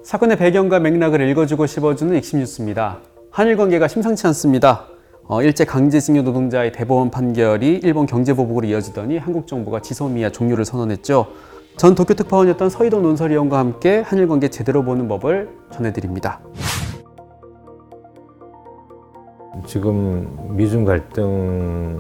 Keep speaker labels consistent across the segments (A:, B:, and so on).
A: 사건의 배경과 맥락을 읽어주고 씹어주는 익심 뉴스입니다. 한일 관계가 심상치 않습니다. 일제 강제징용 노동자의 대법원 판결이 일본 경제보복으로 이어지더니 한국 정부가 지소미아 종료를 선언했죠. 전 도쿄 특파원이었던 서희동 논설위원과 함께 한일 관계 제대로 보는 법을 전해드립니다.
B: 지금 미중 갈등과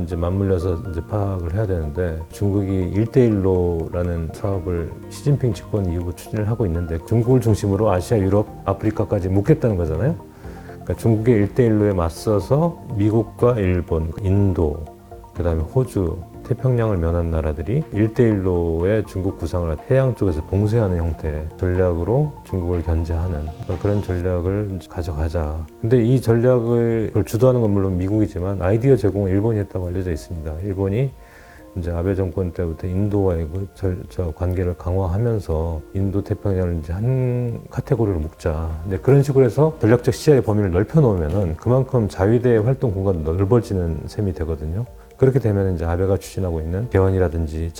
B: 이제 맞물려서 이제 파악을 해야 되는데, 중국이 1대1로라는 사업을 시진핑 집권 이후부터 추진을 하고 있는데, 중국을 중심으로 아시아, 유럽, 아프리카까지 묶겠다는 거잖아요. 그러니까 중국의 1대1로에 맞서서 미국과 일본, 인도, 그다음에 호주, 태평양을 면한 나라들이 1대1로의 중국 구상을 해양 쪽에서 봉쇄하는 형태의 전략으로 중국을 견제하는 그런 전략을 가져가자. 근데 이 전략을 주도하는 건 물론 미국이지만 아이디어 제공은 일본이 했다고 알려져 있습니다. 일본이 이제 아베 정권 때부터 인도와의 관계를 강화하면서 인도 태평양을 이제 한 카테고리로 묶자. 근데 그런 식으로 해서 전략적 시야의 범위를 넓혀 놓으면은 그만큼 자위대의 활동 공간도 넓어지는 셈이 되거든요. 그렇게 되면 이제 아베가 추진하고 있는 개헌이라든지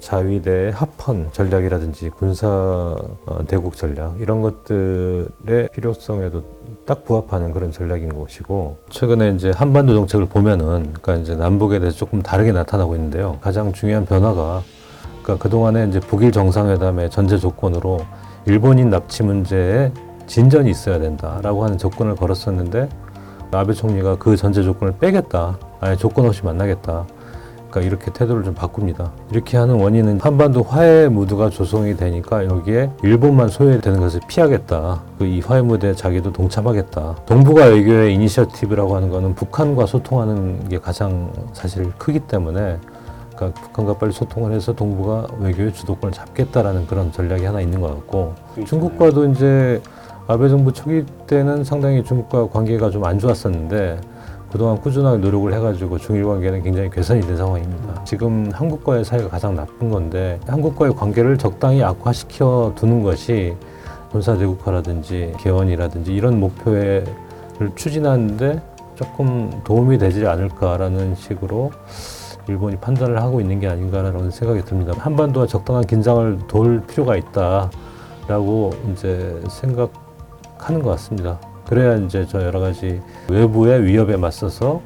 B: 자위대의 합헌 전략이라든지 군사 대국 전략 이런 것들의 필요성에도 딱 부합하는 그런 전략인 것이고, 최근에 이제 한반도 정책을 보면은 그러니까 이제 남북에 대해서 조금 다르게 나타나고 있는데요. 가장 중요한 변화가 그러니까 그동안에 이제 북일 정상회담의 전제 조건으로 일본인 납치 문제에 진전이 있어야 된다라고 하는 조건을 걸었었는데, 아베 총리가 그 전제 조건을 빼겠다. 아예 조건 없이 만나겠다. 그러니까 이렇게 태도를 좀 바꿉니다. 이렇게 하는 원인은 한반도 화해 무드가 조성이 되니까 여기에 일본만 소외되는 것을 피하겠다. 이 화해 무드에 자기도 동참하겠다. 동북아 외교의 이니셔티브라고 하는 거는 북한과 소통하는 게 가장 사실 크기 때문에, 그러니까 북한과 빨리 소통을 해서 동북아 외교의 주도권을 잡겠다라는 그런 전략이 하나 있는 것 같고, 중국과도 이제 아베 정부 초기 때는 상당히 중국과 관계가 좀 안 좋았었는데 그동안 꾸준하게 노력을 해가지고 중일 관계는 굉장히 개선이 된 상황입니다. 지금 한국과의 사이가 가장 나쁜 건데, 한국과의 관계를 적당히 악화시켜 두는 것이 군사대국화라든지 개헌이라든지 이런 목표를 추진하는데 조금 도움이 되지 않을까라는 식으로 일본이 판단을 하고 있는 게 아닌가라는 생각이 듭니다. 한반도와 적당한 긴장을 도울 필요가 있다라고 이제 생각하는 것 같습니다. 그래야 이제 저 여러 가지 외부의 위협에 맞서서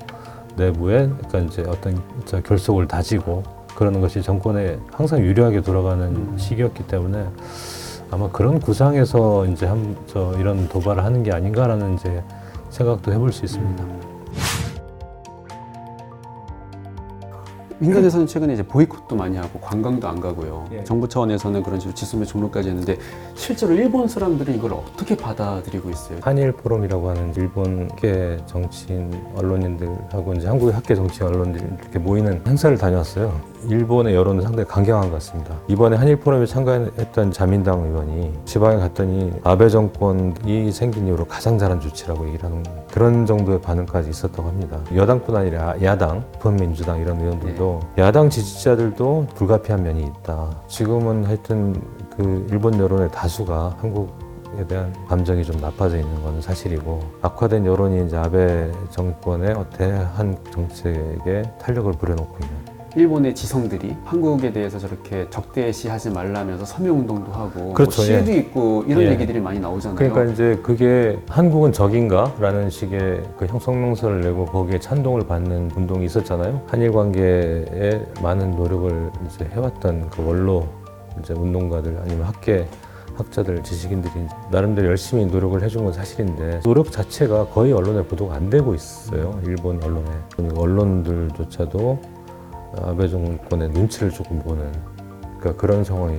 B: 내부에 그러니까 이제 어떤 결속을 다지고 그러는 것이 정권에 항상 유리하게 돌아가는 시기였기 때문에 아마 그런 구상에서 이제 이런 도발을 하는 게 아닌가라는 이제 생각도 해볼 수 있습니다.
A: 민간에서는 최근에 이제 보이콧도 많이 하고 관광도 안 가고요. 정부 차원에서는 그런 식으로 지소미아 종료까지 했는데 실제로 일본 사람들은 이걸 어떻게 받아들이고 있어요?
B: 한일 포럼이라고 하는 일본계 정치인 언론인들하고 이제 한국의 학계 정치인 언론들이 이렇게 모이는 행사를 다녀왔어요. 일본의 여론은 상당히 강경한 것 같습니다. 이번에 한일 포럼에 참가했던 자민당 의원이 지방에 갔더니 아베 정권이 생긴 이후로 가장 잘한 조치라고 얘기를 하는 그런 정도의 반응까지 있었다고 합니다. 여당뿐 아니라 야당, 보편민주당 이런 의원들도 야당 지지자들도 불가피한 면이 있다. 지금은 하여튼 그 일본 여론의 다수가 한국에 대한 감정이 좀 나빠져 있는 건 사실이고, 악화된 여론이 이제 아베 정권의 어태한 정책에 탄력을 부려놓고 있는.
A: 일본의 지성들이 한국에 대해서 저렇게 적대시하지 말라면서 서명운동도 하고
B: 그렇죠,
A: 뭐 시위도 있고 이런 얘기들이 많이 나오잖아요.
B: 그러니까 이제 그게 한국은 적인가? 라는 식의 그 형성명서를 내고 거기에 찬동을 받는 운동이 있었잖아요. 한일 관계에 많은 노력을 이제 해왔던 그 원로 이제 운동가들 아니면 학자들, 지식인들이 나름대로 열심히 노력을 해준 건 사실인데, 노력 자체가 거의 언론에 보도가 안 되고 있어요. 일본 언론에. 언론들조차도 아베 정권의 눈치를 조금 보는 그러니까 그런 상황이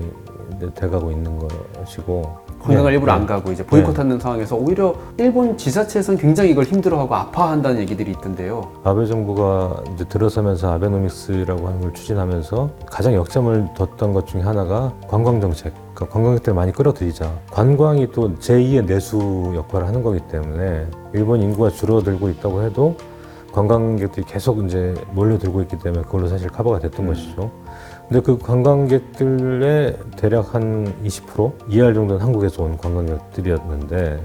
B: 돼가고 있는 것이고,
A: 관광을 일부러 안 가고 이제 보이콧하는 상황에서 오히려 일본 지자체에서는 굉장히 이걸 힘들어하고 아파한다는 얘기들이 있던데요.
B: 아베 정부가 이제 들어서면서 아베노믹스라고 하는 걸 추진하면서 가장 역점을 뒀던 것 중에 하나가 관광 정책. 그러니까 관광객들 많이 끌어들이자. 관광이 또 제2의 내수 역할을 하는 거기 때문에 일본 인구가 줄어들고 있다고 해도 관광객들이 계속 이제 몰려들고 있기 때문에 그걸로 사실 커버가 됐던 것이죠. 근데 그 관광객들의 대략 한 20% 이하 정도는 한국에서 온 관광객들이었는데,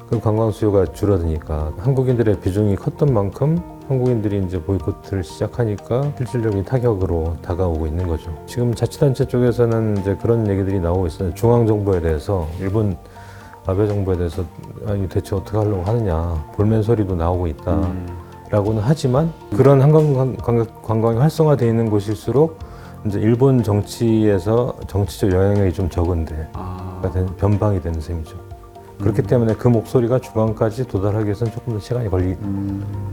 B: 그 관광 수요가 줄어드니까 한국인들의 비중이 컸던 만큼 한국인들이 이제 보이콧을 시작하니까 실질적인 타격으로 다가오고 있는 거죠. 지금 자치단체 쪽에서는 이제 그런 얘기들이 나오고 있어요. 중앙정부에 대해서, 일본 아베 정부에 대해서 아니 대체 어떻게 하려고 하느냐 볼멘 소리도 나오고 있다라고는 하지만 그런 관광이 활성화되어 있는 곳일수록 이제 일본 정치에서 정치적 영향력이 좀 적은데 변방이 되는 셈이죠. 그렇기 때문에 그 목소리가 중앙까지 도달하기 위해서는 조금 더 시간이 걸릴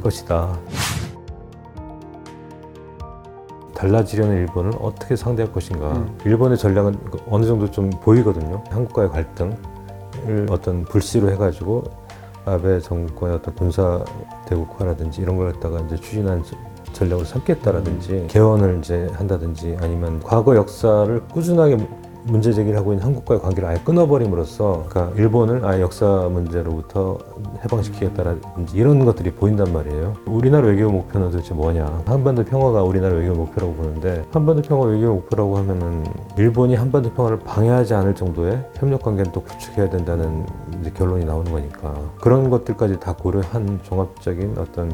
B: 것이다. 달라지려는 일본을 어떻게 상대할 것인가. 일본의 전략은 어느 정도 좀 보이거든요. 한국과의 갈등을 어떤 불씨로 해가지고 아베 정권의 어떤 군사 대국화라든지 이런 걸 갖다가 이제 추진한 전략을 삼겠다라든지 개헌을 이제 한다든지 아니면 과거 역사를 꾸준하게 문제 제기를 하고 있는 한국과의 관계를 아예 끊어버림으로써 그러니까 일본을 아예 역사 문제로부터 해방시키겠다라든지 이런 것들이 보인단 말이에요. 우리나라 외교 목표는 도대체 뭐냐. 한반도 평화가 우리나라 외교 목표라고 보는데 한반도 평화 외교 목표라고 하면은 일본이 한반도 평화를 방해하지 않을 정도의 협력 관계를 또 구축해야 된다는 이제 결론이 나오는 거니까 그런 것들까지 다 고려한 종합적인 어떤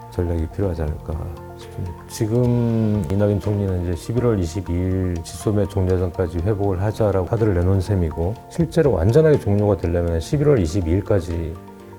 B: 전략이 필요하지 않을까 싶습니다. 지금 이낙연 총리는 이제 11월 22일 지소미아 종료 전까지 회복을 하자라고 카드를 내놓은 셈이고 실제로 완전하게 종료가 되려면 11월 22일까지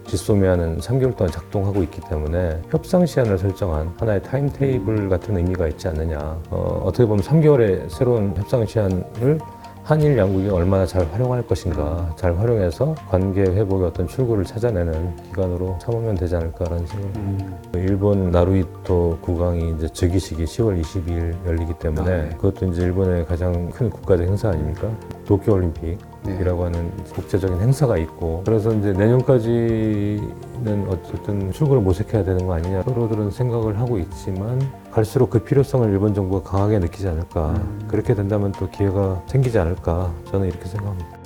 B: 지소미아는 3개월 동안 작동하고 있기 때문에 협상 시한을 설정한 하나의 타임테이블 같은 의미가 있지 않느냐. 어떻게 보면 3개월의 새로운 협상 시한을 한일 양국이 얼마나 잘 활용할 것인가, 잘 활용해서 관계 회복의 어떤 출구를 찾아내는 기간으로 삼으면 되지 않을까라는 생각입니다. 일본 나루이토 국왕이 이제 즉위식이 10월 22일 열리기 때문에 그것도 이제 일본의 가장 큰 국가적 행사 아닙니까? 도쿄올림픽이라고 하는 국제적인 행사가 있고 그래서 이제 내년까지는 어쨌든 출구를 모색해야 되는 거 아니냐 서로들은 생각을 하고 있지만 갈수록 그 필요성을 일본 정부가 강하게 느끼지 않을까 그렇게 된다면 또 기회가 생기지 않을까 저는 이렇게 생각합니다.